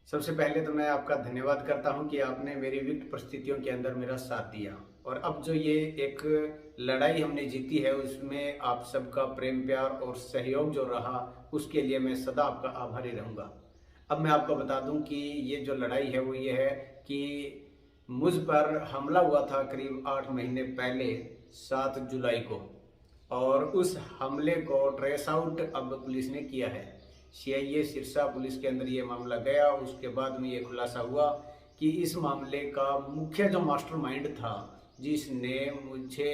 सबसे पहले तो मैं आपका धन्यवाद करता हूं कि आपने मेरी विकट परिस्थितियों के अंदर मेरा साथ दिया। और अब जो ये एक लड़ाई हमने जीती है उसमें आप सबका प्रेम प्यार और सहयोग जो रहा उसके लिए मैं सदा आपका आभारी रहूंगा। अब मैं आपको बता दूं कि ये जो लड़ाई है वो ये है कि मुझ पर हमला हुआ था करीब 8 महीने पहले 7 जुलाई को। और उस हमले को ट्रेस आउट अब पुलिस ने किया है। सीआईए सिरसा पुलिस के अंदर ये मामला गया। उसके बाद में ये खुलासा हुआ कि इस मामले का मुख्य जो मास्टरमाइंड था, जिसने मुझे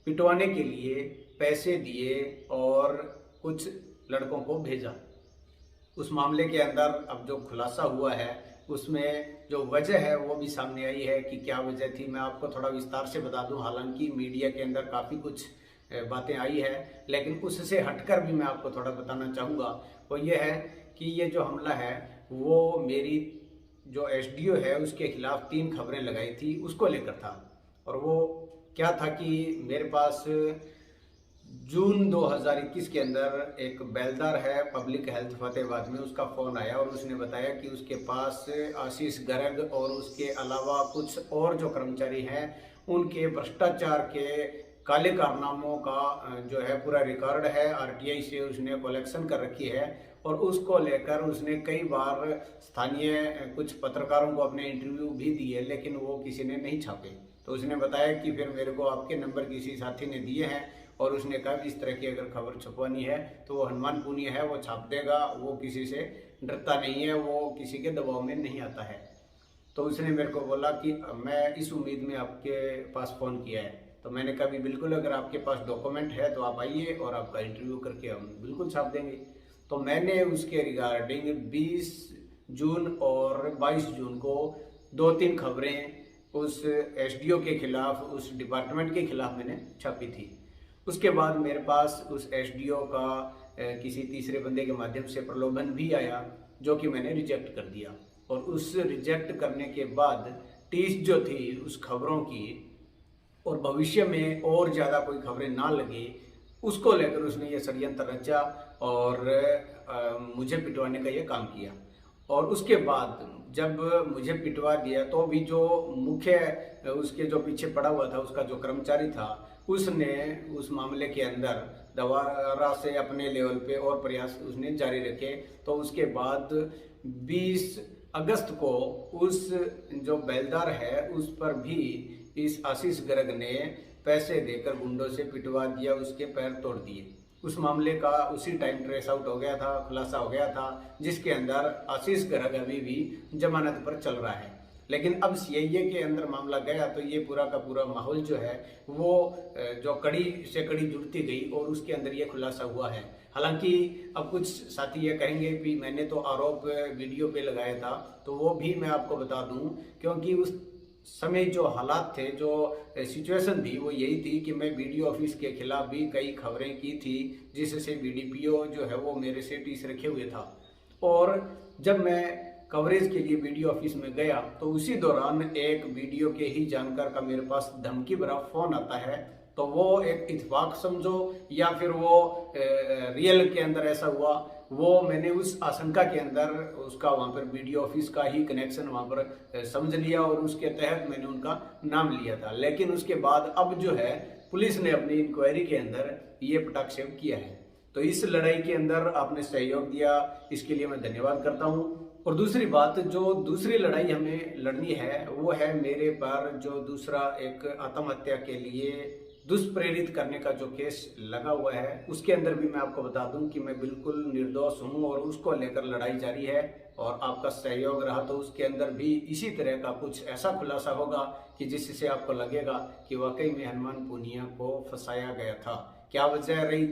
पिटवाने के लिए पैसे दिए और कुछ लड़कों को भेजा, उस मामले के अंदर अब जो खुलासा हुआ है उसमें जो वजह है वो भी सामने आई है कि क्या वजह थी। मैं आपको थोड़ा विस्तार से बता दूं। हालांकि मीडिया के अंदर काफ़ी कुछ बातें आई है, लेकिन उससे हटकर भी मैं आपको थोड़ा बताना चाहूँगा। वो ये है कि ये जो हमला है वो मेरी जो एसडीओ है उसके खिलाफ 3 खबरें लगाई थी उसको लेकर था। और वो क्या था कि मेरे पास जून 2021 के अंदर एक बेलदार है पब्लिक हेल्थ फतेहाबाद में, उसका फ़ोन आया और उसने बताया कि उसके पास आशीष गर्ग और उसके अलावा कुछ और जो कर्मचारी हैं उनके भ्रष्टाचार के काले कारनामों का जो है पूरा रिकॉर्ड है। आरटीआई से उसने कलेक्शन कर रखी है और उसको लेकर उसने कई बार स्थानीय कुछ पत्रकारों को अपने इंटरव्यू भी दिए, लेकिन वो किसी ने नहीं छापे। तो उसने बताया कि फिर मेरे को आपके नंबर किसी साथी ने दिए हैं और उसने कहा इस तरह की अगर खबर छपवानी है तो वो हनुमान पुनिया है, वो छाप देगा, वो किसी से डरता नहीं है, वो किसी के दबाव में नहीं आता है। तो उसने मेरे को बोला कि मैं इस उम्मीद में आपके पास फ़ोन किया है। तो मैंने कहा भी बिल्कुल, अगर आपके पास डॉक्यूमेंट है तो आप आइए और आपका इंटरव्यू करके हम बिल्कुल छाप देंगे। तो मैंने उसके रिगार्डिंग 20 जून और 22 जून को 2-3 खबरें उस एसडीओ के खिलाफ, उस डिपार्टमेंट के खिलाफ मैंने छापी थी। उसके बाद मेरे पास उस एसडीओ का किसी तीसरे बंदे के माध्यम से प्रलोभन भी आया, जो कि मैंने रिजेक्ट कर दिया। और उस रिजेक्ट करने के बाद टीस जो थी उस खबरों की, और भविष्य में और ज़्यादा कोई खबरें ना लगे, उसको लेकर उसने ये षड्यंत्र रचा और मुझे पिटवाने का ये काम किया। और उसके बाद जब मुझे पिटवा दिया तो भी जो मुख्य उसके जो पीछे पड़ा हुआ था उसका जो कर्मचारी था, उसने उस मामले के अंदर दोबारा से अपने लेवल पे और प्रयास उसने जारी रखे। तो उसके बाद 20 अगस्त को उस जो बेलदार है उस पर भी इस आशीष गर्ग ने पैसे देकर गुंडों से पिटवा दिया, उसके पैर तोड़ दिए। उस मामले का उसी टाइम ट्रेस आउट हो गया था, खुलासा हो गया था, जिसके अंदर आशीष गर्ग अभी भी जमानत पर चल रहा है। लेकिन अब सीआईए के अंदर मामला गया तो ये पूरा का पूरा माहौल जो है वो जो कड़ी से कड़ी जुड़ती गई और उसके अंदर ये खुलासा हुआ है। हालांकि अब कुछ साथी ये कहेंगे कि मैंने तो आरोप वीडियो पे लगाया था, तो वो भी मैं आपको बता दूं, क्योंकि उस समय जो हालात थे, जो सिचुएशन थी वो यही थी कि मैं बीडीओ ऑफिस के खिलाफ भी कई खबरें की थी, जिससे बीडीपीओ जो है वो मेरे से टीस रखे हुए था। और जब मैं कवरेज के लिए बीडीओ ऑफिस में गया तो उसी दौरान एक बीडीओ के ही जानकार का मेरे पास धमकी भरा फोन आता है। तो वो एक इत्तेफाक समझो या फिर वो रियल के अंदर ऐसा हुआ, वो मैंने उस आशंका के अंदर उसका वहाँ पर बीडीओ ऑफिस का ही कनेक्शन वहाँ पर समझ लिया और उसके तहत मैंने उनका नाम लिया था। लेकिन उसके बाद अब जो है पुलिस ने अपनी इंक्वायरी के अंदर ये पटाक्षेप किया है। तो इस लड़ाई के अंदर आपने सहयोग दिया, इसके लिए मैं धन्यवाद करता हूँ। और दूसरी बात, जो दूसरी लड़ाई हमें लड़नी है वो है मेरे पर जो दूसरा एक आत्महत्या के लिए दुष्प्रेरित करने का जो केस लगा हुआ है, उसके अंदर भी मैं आपको बता दूं कि मैं बिल्कुल निर्दोष हूं और उसको लेकर लड़ाई जारी है। और आपका सहयोग रहा तो उसके अंदर भी इसी तरह का कुछ ऐसा खुलासा होगा कि जिससे आपको लगेगा कि वाकई में हनुमान पूनिया को फंसाया गया था। क्या वजह रही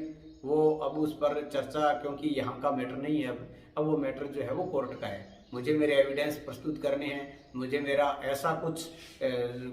वो अब उस पर चर्चा, क्योंकि यहाँ का मैटर नहीं है। अब वो मैटर जो है वो कोर्ट का है। मुझे मेरे एविडेंस प्रस्तुत करने हैं, मुझे मेरा ऐसा कुछ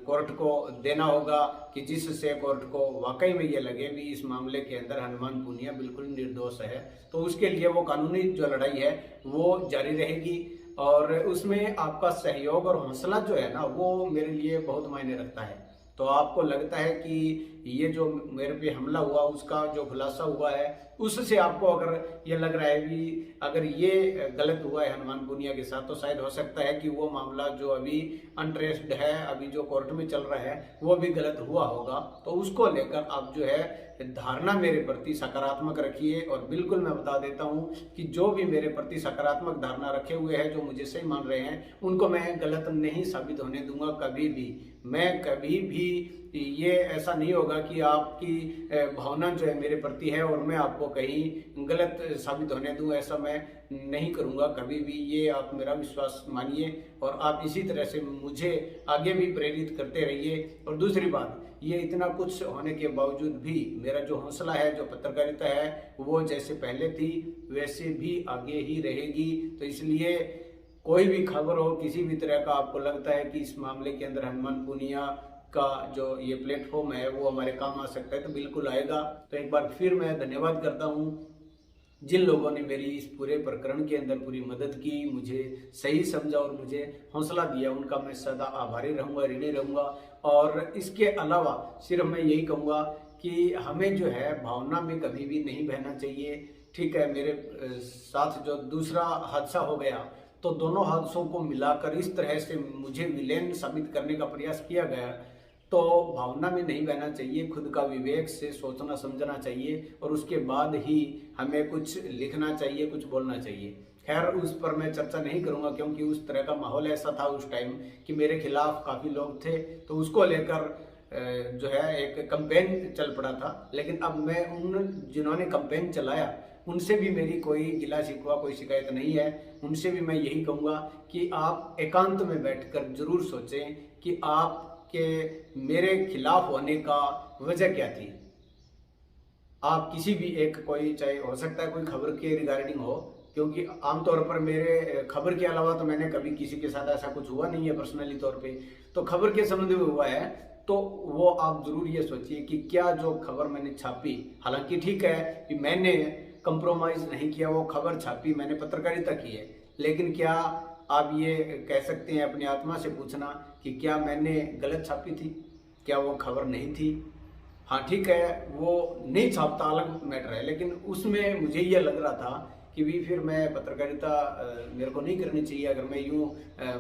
कोर्ट को देना होगा कि जिससे कोर्ट को वाकई में ये लगे भी इस मामले के अंदर हनुमान पूनिया बिल्कुल निर्दोष है। तो उसके लिए वो कानूनी जो लड़ाई है वो जारी रहेगी और उसमें आपका सहयोग और हौसला जो है ना वो मेरे लिए बहुत मायने रखता है। तो आपको लगता है कि ये जो मेरे पे हमला हुआ उसका जो खुलासा हुआ है, उससे आपको अगर ये लग रहा है कि अगर ये गलत हुआ है हनुमान पुनिया के साथ, तो शायद हो सकता है कि वो मामला जो अभी अनट्रेस्ड है, अभी जो कोर्ट में चल रहा है, वो भी गलत हुआ होगा। तो उसको लेकर आप जो है धारणा मेरे प्रति सकारात्मक रखिए। और बिल्कुल मैं बता देता हूँ कि जो भी मेरे प्रति सकारात्मक धारणा रखे हुए हैं, जो मुझे सही मान रहे हैं, उनको मैं गलत नहीं साबित होने दूंगा कभी भी। मैं कभी भी ये ऐसा नहीं होगा कि आपकी भावना जो है मेरे प्रति है और मैं आपको कहीं गलत साबित होने दूं, ऐसा मैं नहीं करूंगा कभी भी। ये आप मेरा विश्वास मानिए और आप इसी तरह से मुझे आगे भी प्रेरित करते रहिए। और दूसरी बात, ये इतना कुछ होने के बावजूद भी मेरा जो हौसला है, जो पत्रकारिता है, वो जैसे पहले थी वैसे भी आगे ही रहेगी। तो इसलिए कोई भी खबर हो, किसी भी तरह का आपको लगता है कि इस मामले के अंदर हनुमान पुनिया का जो ये प्लेटफॉर्म है वो हमारे काम आ सकता है, तो बिल्कुल आएगा। तो एक बार फिर मैं धन्यवाद करता हूँ जिन लोगों ने मेरी इस पूरे प्रकरण के अंदर पूरी मदद की, मुझे सही समझा और मुझे हौसला दिया, उनका मैं सदा आभारी रहूँगा, ऋणी रहूँगा। और इसके अलावा सिर्फ मैं यही कहूँगा कि हमें जो है भावना में कभी भी नहीं बहना चाहिए। ठीक है, मेरे साथ जो दूसरा हादसा हो गया, तो दोनों हादसों को मिलाकर इस तरह से मुझे विलेन साबित करने का प्रयास किया गया, तो भावना में नहीं बहना चाहिए, खुद का विवेक से सोचना समझना चाहिए और उसके बाद ही हमें कुछ लिखना चाहिए, कुछ बोलना चाहिए। खैर, उस पर मैं चर्चा नहीं करूंगा क्योंकि उस तरह का माहौल ऐसा था उस टाइम कि मेरे खिलाफ काफ़ी लोग थे, तो उसको लेकर जो है एक कैंपेन चल पड़ा था। लेकिन अब मैं उन जिन्होंने कैंपेन चलाया उनसे भी मेरी कोई गिला शिकवा, कोई शिकायत नहीं है। उनसे भी मैं यही कहूँगा कि आप एकांत में बैठकर जरूर सोचें कि आपके मेरे खिलाफ होने का वजह क्या थी। आप किसी भी एक कोई, चाहे हो सकता है कोई खबर के रिगार्डिंग हो, क्योंकि आमतौर पर मेरे खबर के अलावा तो मैंने कभी किसी के साथ ऐसा कुछ हुआ नहीं है पर्सनली तौर पे, तो खबर के संबंध में हुआ है, तो वो आप जरूर ये सोचिए कि क्या जो खबर मैंने छापी, हालांकि ठीक है कि मैंने कंप्रोमाइज नहीं किया, वो खबर छापी, मैंने पत्रकारिता की है, लेकिन क्या आप ये कह सकते हैं अपनी आत्मा से पूछना कि क्या मैंने गलत छापी थी, क्या वो खबर नहीं थी? हाँ ठीक है, वो नहीं छापता अलग मैटर है, लेकिन उसमें मुझे ये लग रहा था कि भी फिर मैं पत्रकारिता मेरे को नहीं करनी चाहिए। अगर मैं यूँ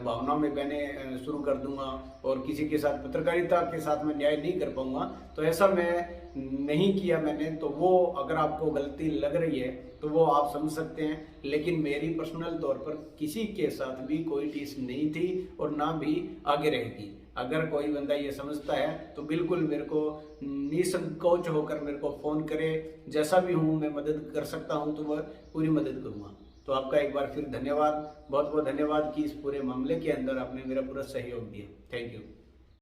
भावनाओं में बहने शुरू कर दूंगा और किसी के साथ पत्रकारिता के साथ मैं न्याय नहीं कर पाऊंगा, तो ऐसा मैं नहीं किया मैंने। तो वो अगर आपको गलती लग रही है तो वो आप समझ सकते हैं, लेकिन मेरी पर्सनल तौर पर किसी के साथ भी कोई टीस नहीं थी और ना भी आगे रहेगी। अगर कोई बंदा ये समझता है तो बिल्कुल मेरे को निसंकोच होकर मेरे को फ़ोन करे, जैसा भी हूँ मैं मदद कर सकता हूँ तो वह पूरी मदद करूँगा। तो आपका एक बार फिर धन्यवाद, बहुत बहुत धन्यवाद कि इस पूरे मामले के अंदर आपने मेरा पूरा सहयोग दिया। Thank you.